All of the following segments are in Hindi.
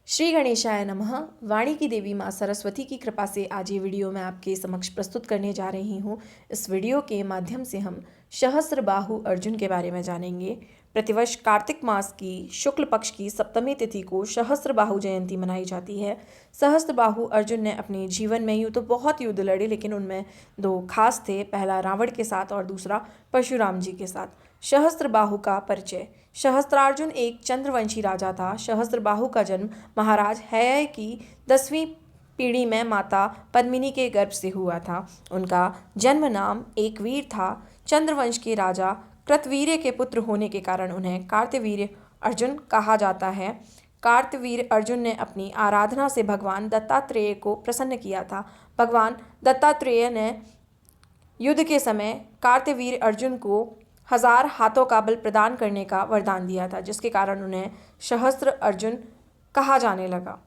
श्री गणेशाय नमः। वाणी की देवी माँ सरस्वती की कृपा से आज ये वीडियो मैं आपके समक्ष प्रस्तुत करने जा रही हूँ। इस वीडियो के माध्यम से हम सहस्त्रबाहु अर्जुन के बारे में जानेंगे। प्रतिवर्ष कार्तिक मास की शुक्ल पक्ष की सप्तमी तिथि को सहस्त्रबाहु जयंती मनाई जाती है। सहस्त्रबाहु अर्जुन ने अपने जीवन में यूँ तो बहुत युद्ध लड़े, लेकिन उनमें दो खास थे, पहला रावण के साथ और दूसरा परशुराम जी के साथ। सहस्त्रबाहु का परिचय। सहस्त्रार्जुन एक चंद्रवंशी राजा था। सहस्त्रबाहु का जन्म महाराज हैय की 10वीं पीढ़ी में माता पद्मिनी के गर्भ से हुआ था। उनका जन्म नाम एक वीर था। चंद्रवंश के राजा कृतवीर्य के पुत्र होने के कारण उन्हें कार्तवीर्य अर्जुन कहा जाता है। कार्तवीर्य अर्जुन ने अपनी आराधना से भगवान दत्तात्रेय को प्रसन्न किया था। भगवान दत्तात्रेय ने युद्ध के समय कार्तवीर्य अर्जुन को 1000 हाथों का बल प्रदान करने का वरदान दिया था, जिसके कारण उन्हें सहस्त्र अर्जुन कहा जाने लगा।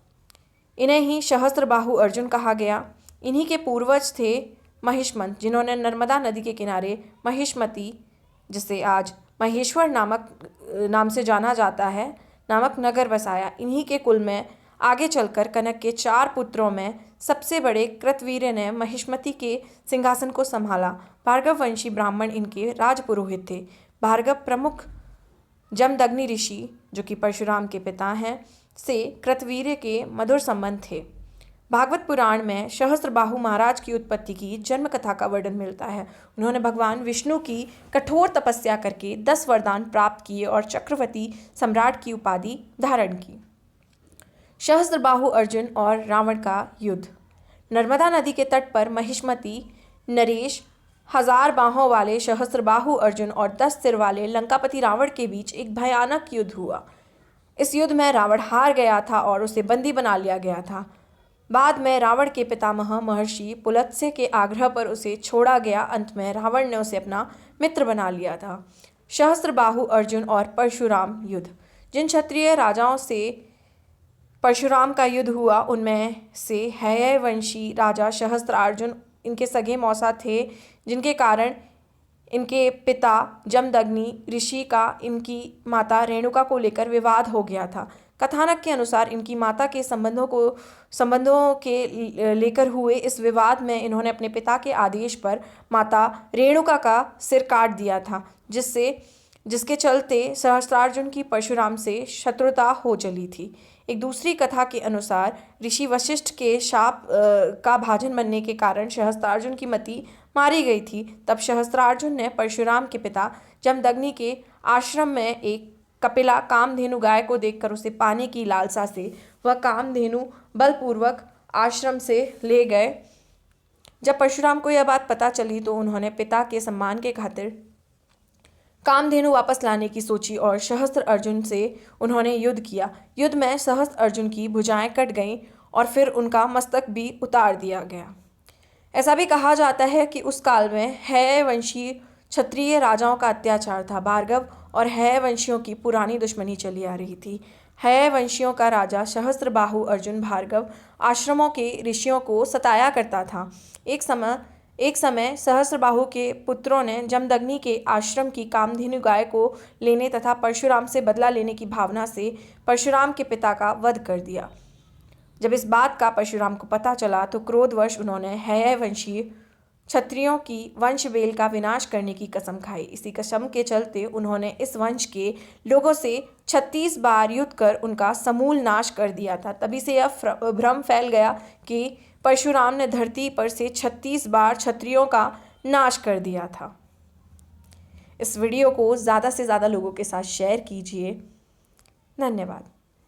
इन्हें ही सहस्त्रबाहु अर्जुन कहा गया। इन्हीं के पूर्वज थे महिष्मंत, जिन्होंने नर्मदा नदी के किनारे महिष्मती, जिसे आज महेश्वर नाम से जाना जाता है, नामक नगर बसाया। इन्हीं के कुल में आगे चलकर कनक के 4 पुत्रों में सबसे बड़े कृतवीर्य ने महिष्मती के सिंहासन को संभाला। भार्गव वंशी ब्राह्मण इनके राजपुरोहित थे। भार्गव प्रमुख जमदग्नि ऋषि, जो कि परशुराम के पिता हैं, से कृतवीर्य के मधुर संबंध थे। भागवत पुराण में सहस्त्रबाहु महाराज की उत्पत्ति की जन्म कथा का वर्णन मिलता है। उन्होंने भगवान विष्णु की कठोर तपस्या करके 10 वरदान प्राप्त किए और चक्रवर्ती सम्राट की उपाधि धारण की। सहस्त्रबाहु अर्जुन और रावण का युद्ध। नर्मदा नदी के तट पर महिष्मती नरेश 1000 बाहों वाले सहस्त्रबाहु अर्जुन और 10 सिर वाले लंकापति रावण के बीच एक भयानक युद्ध हुआ। इस युद्ध में रावण हार गया था और उसे बंदी बना लिया गया था। बाद में रावण के पितामह महर्षि पुलत्स्य के आग्रह पर उसे छोड़ा गया। अंत में रावण ने उसे अपना मित्र बना लिया था। सहस्त्रबाहु अर्जुन और परशुराम युद्ध। जिन क्षत्रिय राजाओं से परशुराम का युद्ध हुआ, उनमें से हैय वंशी राजा सहस्त्रार्जुन इनके सगे मौसा थे, जिनके कारण इनके पिता जमदग्नि ऋषि का इनकी माता रेणुका को लेकर विवाद हो गया था। कथानक के अनुसार इनकी माता के संबंधों के लेकर हुए इस विवाद में इन्होंने अपने पिता के आदेश पर माता रेणुका का सिर काट दिया था, जिसके चलते सहस्त्रार्जुन की परशुराम से शत्रुता हो चली थी। एक दूसरी कथा के अनुसार ऋषि वशिष्ठ के शाप का भाजन बनने के कारण सहस्त्रार्जुन की मति मारी गई थी। तब सहस्त्रार्जुन ने परशुराम के पिता जमदग्नि के आश्रम में एक कपिला कामधेनु गाय को देखकर उसे पाने की लालसा से वह कामधेनु बलपूर्वक आश्रम से ले गए। जब परशुराम को यह बात पता चली तो उन्होंने पिता के सम्मान के खातिर कामधेनु वापस लाने की सोची और सहस्त्र अर्जुन से उन्होंने युद्ध किया। युद्ध में सहस्त्र अर्जुन की भुजाएं कट गईं और फिर उनका मस्तक भी उतार दिया गया। ऐसा भी कहा जाता है कि उस काल में हैय वंशी क्षत्रिय राजाओं का अत्याचार था। भार्गव और हैय वंशियों की पुरानी दुश्मनी चली आ रही थी। हैय वंशियों का राजा सहस्त्रबाहु अर्जुन भार्गव आश्रमों के ऋषियों को सताया करता था। एक समय सहस्त्रबाहु के पुत्रों ने जमदग्नि के आश्रम की कामधेनु गाय को लेने तथा परशुराम से बदला लेने की भावना से परशुराम के पिता का वध कर दिया। जब इस बात का परशुराम को पता चला तो क्रोधवश उन्होंने हैय वंशीय क्षत्रियों की वंश वेल का विनाश करने की कसम खाई। इसी कसम के चलते उन्होंने इस वंश के लोगों से 36 बार युद्ध कर उनका समूल नाश कर दिया था। तभी से यह भ्रम फैल गया कि परशुराम ने धरती पर से 36 बार क्षत्रियों का नाश कर दिया था। इस वीडियो को ज़्यादा से ज़्यादा लोगों के साथ शेयर कीजिए। धन्यवाद।